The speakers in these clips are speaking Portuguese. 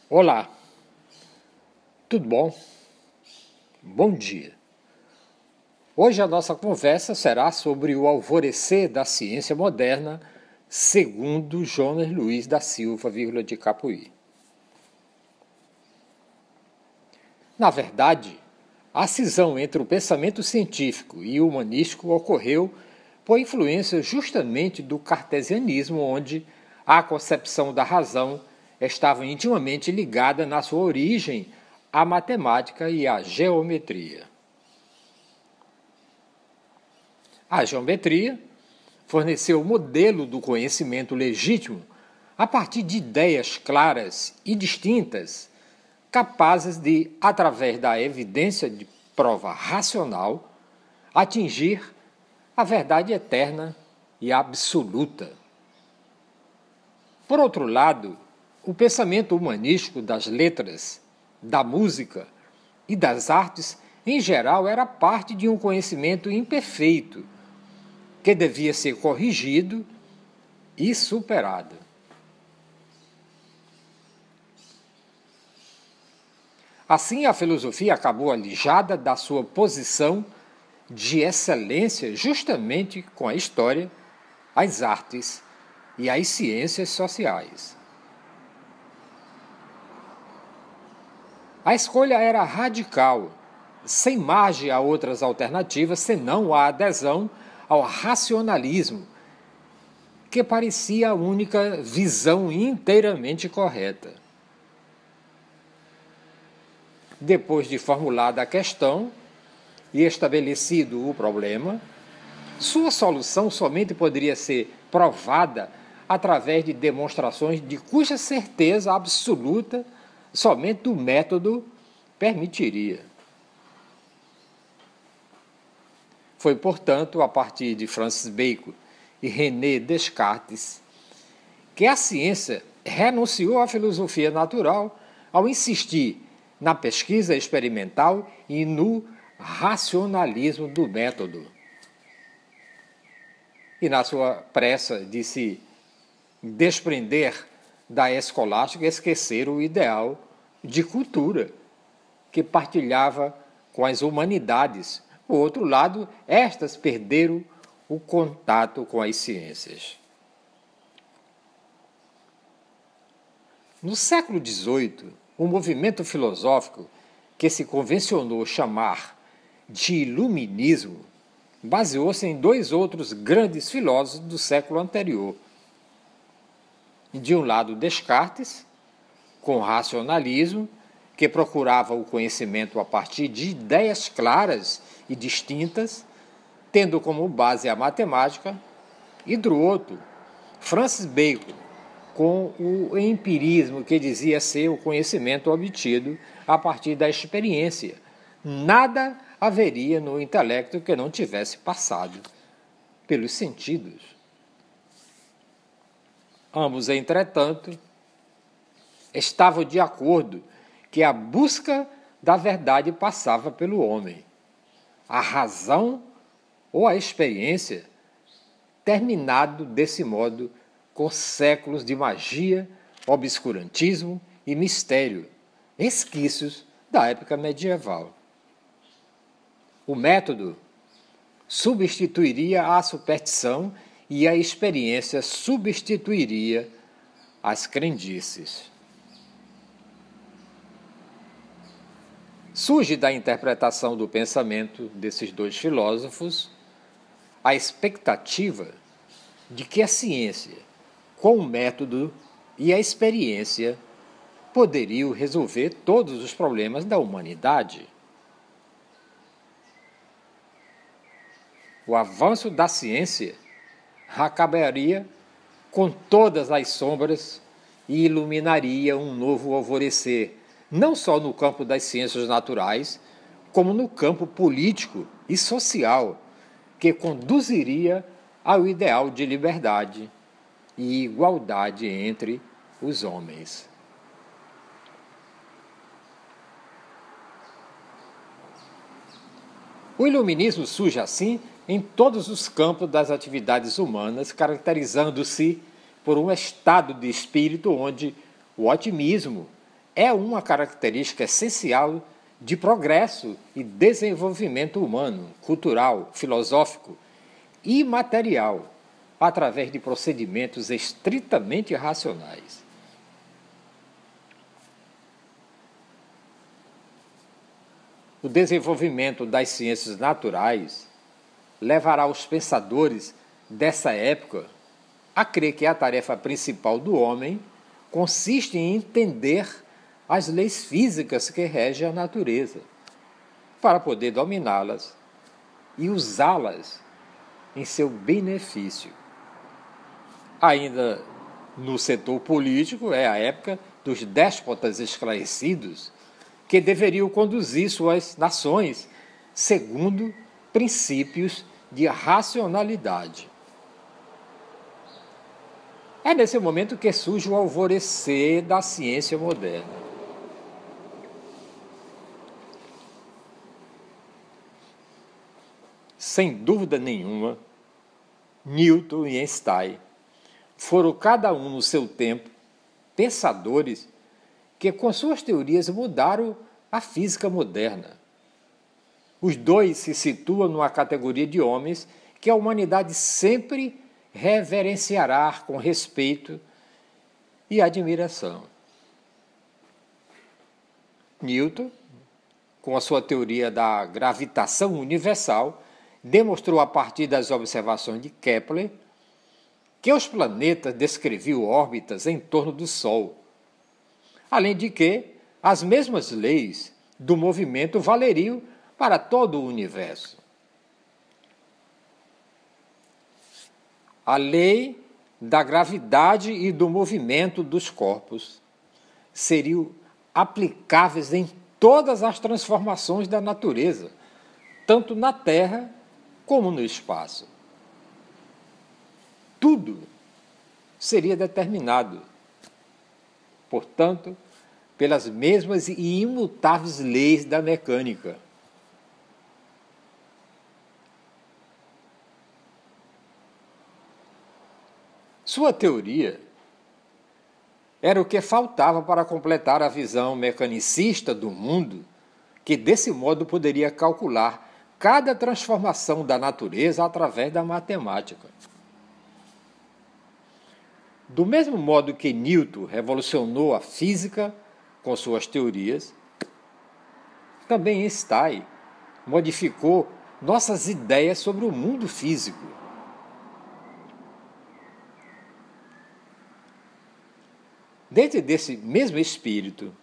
Olá, tudo bom? Bom dia. Hoje a nossa conversa será sobre o alvorecer da ciência moderna, segundo Jonas Luiz da Silva, de Capuí. Na verdade, a cisão entre o pensamento científico e o humanístico ocorreu por influência justamente do cartesianismo, onde a concepção da razão estava intimamente ligada na sua origem à matemática e à geometria. A geometria forneceu o modelo do conhecimento legítimo a partir de ideias claras e distintas, capazes de, através da evidência de prova racional, atingir a verdade eterna e absoluta. Por outro lado, o pensamento humanístico das letras, da música e das artes, em geral, era parte de um conhecimento imperfeito, que devia ser corrigido e superado. Assim, a filosofia acabou alijada da sua posição de excelência justamente com a história, as artes e as ciências sociais. A escolha era radical, sem margem a outras alternativas, senão a adesão ao racionalismo, que parecia a única visão inteiramente correta. Depois de formulada a questão e estabelecido o problema, sua solução somente poderia ser provada através de demonstrações de cuja certeza absoluta somente o método permitiria. Foi, portanto, a partir de Francis Bacon e René Descartes que a ciência renunciou à filosofia natural ao insistir na pesquisa experimental e no racionalismo do método. E na sua pressa de se desprender da escolástica, esqueceram o ideal de cultura que partilhava com as humanidades. Por outro lado, estas perderam o contato com as ciências. No século XVIII, o movimento filosófico que se convencionou chamar de iluminismo baseou-se em dois outros grandes filósofos do século anterior. De um lado, Descartes, com racionalismo, que procurava o conhecimento a partir de ideias claras e distintas, tendo como base a matemática, e do outro, Francis Bacon, com o empirismo, que dizia ser o conhecimento obtido a partir da experiência. Nada haveria no intelecto que não tivesse passado pelos sentidos. Ambos, entretanto, estavam de acordo que a busca da verdade passava pelo homem. A razão ou a experiência, terminado desse modo com séculos de magia, obscurantismo e mistério, resquícios da época medieval. O método substituiria a superstição e a experiência substituiria as crendices. Surge da interpretação do pensamento desses dois filósofos a expectativa de que a ciência, com o método e a experiência, poderiam resolver todos os problemas da humanidade. O avanço da ciência acabaria com todas as sombras e iluminaria um novo alvorecer, não só no campo das ciências naturais, como no campo político e social, que conduziria ao ideal de liberdade e igualdade entre os homens. O iluminismo surge assim em todos os campos das atividades humanas, caracterizando-se por um estado de espírito onde o otimismo é uma característica essencial de progresso e desenvolvimento humano, cultural, filosófico e material, através de procedimentos estritamente racionais. O desenvolvimento das ciências naturais levará os pensadores dessa época a crer que a tarefa principal do homem consiste em entender as leis físicas que regem a natureza, para poder dominá-las e usá-las em seu benefício. Ainda no setor político, é a época dos déspotas esclarecidos que deveriam conduzir suas nações segundo princípios de racionalidade. É nesse momento que surge o alvorecer da ciência moderna. Sem dúvida nenhuma, Newton e Einstein foram cada um no seu tempo pensadores que com suas teorias mudaram a física moderna. Os dois se situam numa categoria de homens que a humanidade sempre reverenciará com respeito e admiração. Newton, com a sua teoria da gravitação universal, demonstrou a partir das observações de Kepler que os planetas descreviam órbitas em torno do Sol, além de que as mesmas leis do movimento valeriam para todo o universo. A lei da gravidade e do movimento dos corpos seriam aplicáveis em todas as transformações da natureza, tanto na Terra como no espaço. Tudo seria determinado, portanto, pelas mesmas e imutáveis leis da mecânica. Sua teoria era o que faltava para completar a visão mecanicista do mundo, que desse modo poderia calcular cada transformação da natureza através da matemática. Do mesmo modo que Newton revolucionou a física com suas teorias, também Einstein modificou nossas ideias sobre o mundo físico. Dentro desse mesmo espírito,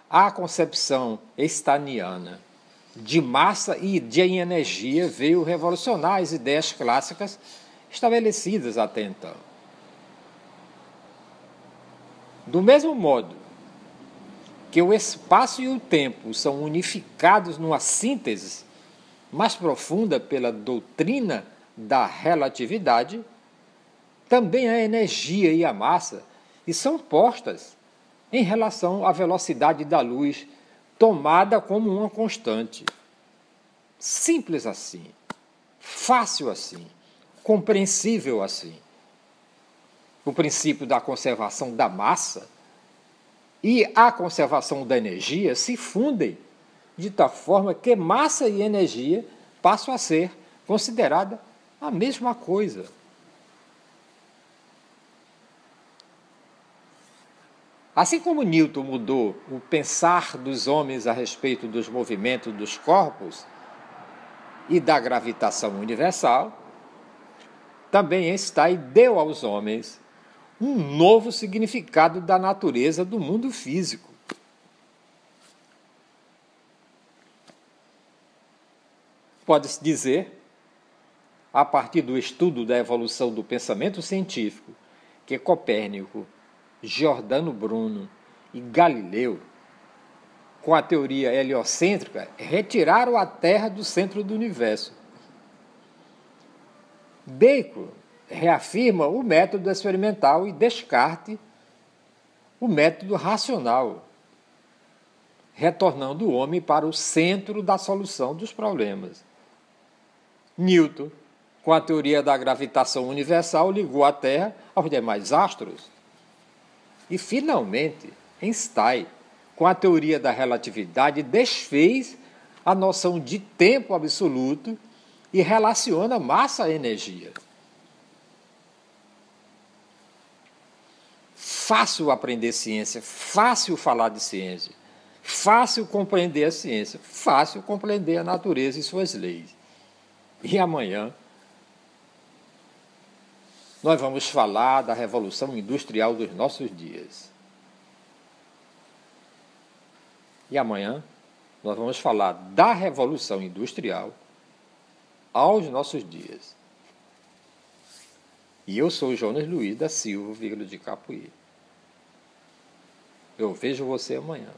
a concepção einsteiniana de massa e de energia veio revolucionar as ideias clássicas estabelecidas até então. Do mesmo modo que o espaço e o tempo são unificados numa síntese mais profunda pela doutrina da relatividade, também a energia e a massa são postas em relação à velocidade da luz, tomada como uma constante. Simples assim, fácil assim, compreensível assim. O princípio da conservação da massa e a conservação da energia se fundem de tal forma que massa e energia passam a ser consideradas a mesma coisa. Assim como Newton mudou o pensar dos homens a respeito dos movimentos dos corpos e da gravitação universal, também Einstein deu aos homens um novo significado da natureza do mundo físico. Pode-se dizer, a partir do estudo da evolução do pensamento científico, que Copérnico, Giordano Bruno e Galileu, com a teoria heliocêntrica, retiraram a Terra do centro do universo. Bacon reafirma o método experimental e Descartes o método racional, retornando o homem para o centro da solução dos problemas. Newton, com a teoria da gravitação universal, ligou a Terra aos demais astros. E, finalmente, Einstein, com a teoria da relatividade, desfez a noção de tempo absoluto e relaciona massa à energia. Fácil aprender ciência, fácil falar de ciência, fácil compreender a ciência, fácil compreender a natureza e suas leis. E amanhã nós vamos falar da revolução industrial dos nossos dias. E amanhã nós vamos falar da revolução industrial aos nossos dias. E eu sou Jonas Luiz da Silva, de Capuí. Eu vejo você amanhã.